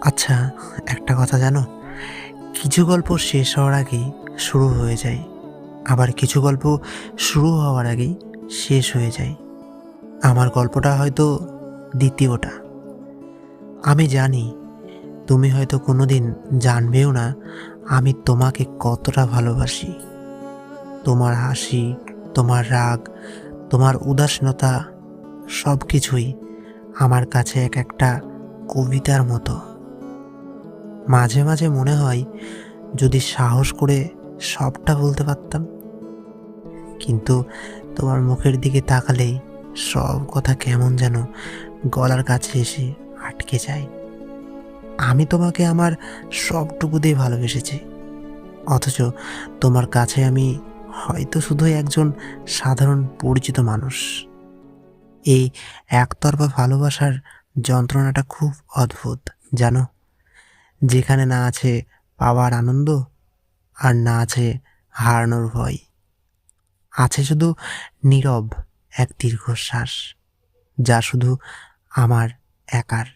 আচ্ছা, একটা কথা জানো, কিছু গল্প শেষ হওয়ার আগেই শুরু হয়ে যায়, আবার কিছু গল্প শুরু হওয়ার আগেই শেষ হয়ে যায়। আমার গল্পটা হয়তো দ্বিতীয়টা। আমি জানি তুমি হয়তো কোনোদিন জানবেও না আমি তোমাকে কতটা ভালোবাসি। তোমার হাসি, তোমার রাগ, তোমার উদাসীনতা, সব কিছুই আমার কাছে এক একটা কবিতার মতো। মাঝে মাঝে মনে হয় যদি সাহস করে সবটা বলতে পারতাম, কিন্তু তোমার মুখের দিকে তাকালেই সব কথা কেমন যেন গলার কাছে এসে আটকে যায়। আমি তোমাকে আমার সবটুকু দিয়ে ভালোবেসেছি, অথচ তোমার কাছে আমি হয়তো শুধুই একজন সাধারণ পরিচিত মানুষ। এই একতরফা ভালোবাসার যন্ত্রণাটা খুব অদ্ভুত, জানো, যেখানে না আছে পাওয়ার আনন্দ আর না আছে হারানোর ভয়। আছে শুধু নীরব এক দীর্ঘশ্বাস, যা শুধু আমার একার।